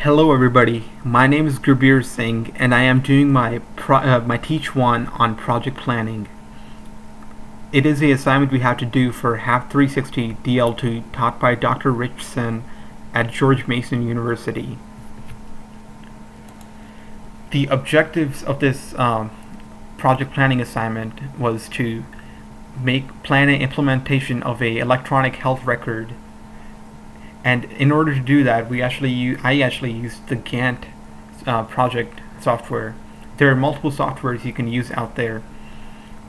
Hello everybody, my name is Gurbir Singh and I am doing my Teach 1 on project planning. It is the assignment we have to do for Hap360 DL2 taught by Dr. Ritcheson at George Mason University. The objectives of this project planning assignment was to plan an implementation of a electronic health record. And in order to do that, I actually used the Gantt project software. There are multiple softwares you can use out there,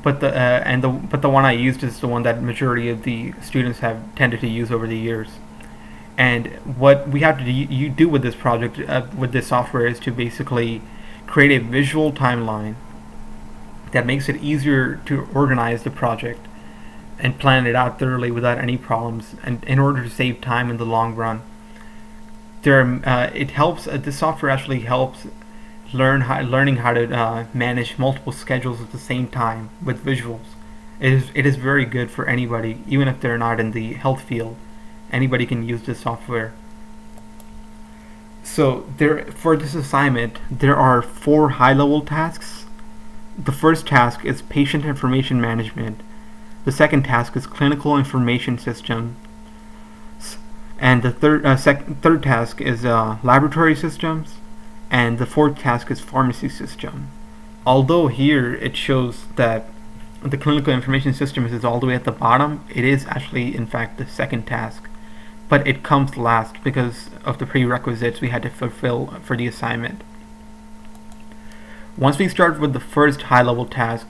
but the one I used is the one that majority of the students have tended to use over the years. And what we have to do with this project, with this software, is to basically create a visual timeline that makes it easier to organize the project and plan it out thoroughly without any problems, and in order to save time in the long run. It helps. This software actually helps learning how to manage multiple schedules at the same time with visuals. It is very good for anybody, even if they're not in the health field. Anybody can use this software. So for this assignment, there are 4 high-level tasks. The first task is patient information management. The second task is clinical information systems, and the third task is laboratory systems, and the fourth task is pharmacy system. Although here it shows that the clinical information systems is all the way at the bottom, it is actually in fact the second task, but it comes last because of the prerequisites we had to fulfill for the assignment. Once we start with the first high-level task,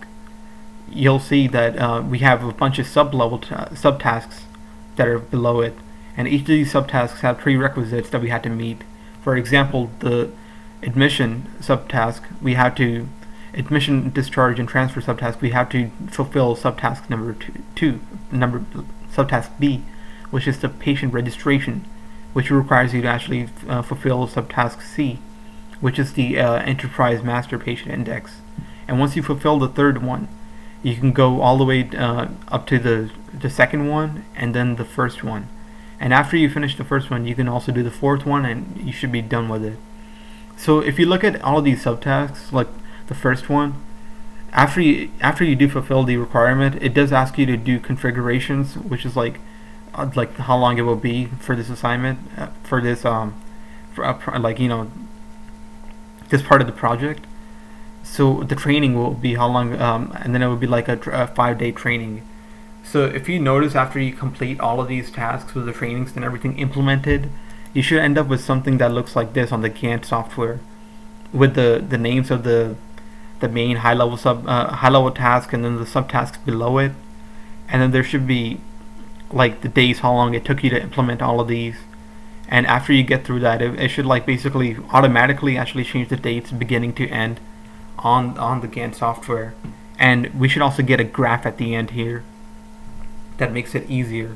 you'll see that we have a bunch of subtasks that are below it, and each of these subtasks have prerequisites that we had to meet. For example, the admission subtask, admission, discharge, and transfer subtask, we have to fulfill subtask number subtask B, which is the patient registration, which requires you to actually fulfill subtask C, which is the enterprise master patient index. And once you fulfill the third one, you can go all the way up to the second one and then the first one. And after you finish the first one, you can also do the fourth one and you should be done with it. So if you look at all of these subtasks, like the first one, after you do fulfill the requirement, it does ask you to do configurations, which is like how long it will be for this assignment, for this this part of the project. So the training will be how long, and then it will be like a 5-day training. So if you notice, after you complete all of these tasks with the trainings and everything implemented, you should end up with something that looks like this on the Gantt software, with the names of the main high level task, and then the subtasks below it, and then there should be like the days, how long it took you to implement all of these. And after you get through that, it should like basically automatically actually change the dates beginning to end on the Gantt software. And we should also get a graph at the end here that makes it easier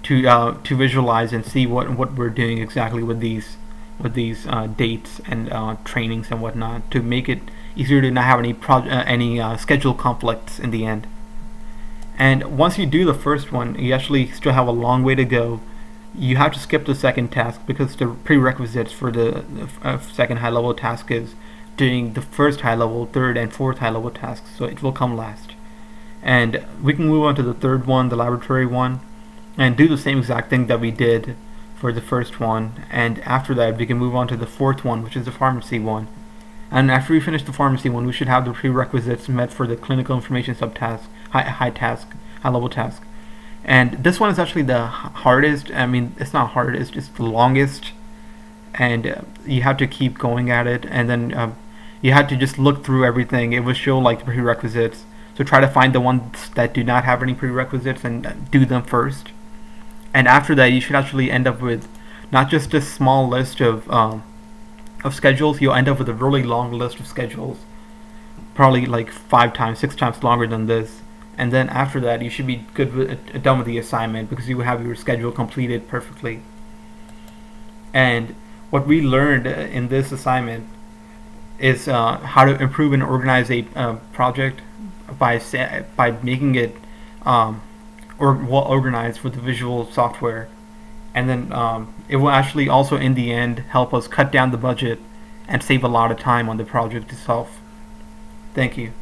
to visualize and see what we're doing exactly with these dates and trainings and whatnot, to make it easier to not have any schedule conflicts in the end. And once you do the first one, you actually still have a long way to go. You have to skip the second task because the prerequisites for the second high-level task is doing the first high-level, third, and fourth high-level tasks, so it will come last. And we can move on to the third one, the laboratory one, and do the same exact thing that we did for the first one. And after that, we can move on to the fourth one, which is the pharmacy one. And after we finish the pharmacy one, we should have the prerequisites met for the clinical information subtask, high-level task. And this one is actually the hardest. I mean, it's not hard, it's just the longest. And you have to keep going at it, and then you have to just look through everything. It will show like the prerequisites, so try to find the ones that do not have any prerequisites and do them first. And after that, you should actually end up with not just a small list of schedules. You'll end up with a really long list of schedules, probably like 5 times, 6 times longer than this. And then after that, you should be done with the assignment, because you will have your schedule completed perfectly. And what we learned in this assignment is how to improve and organize a project by making it well organized with the visual software, and then it will actually also in the end help us cut down the budget and save a lot of time on the project itself. Thank you.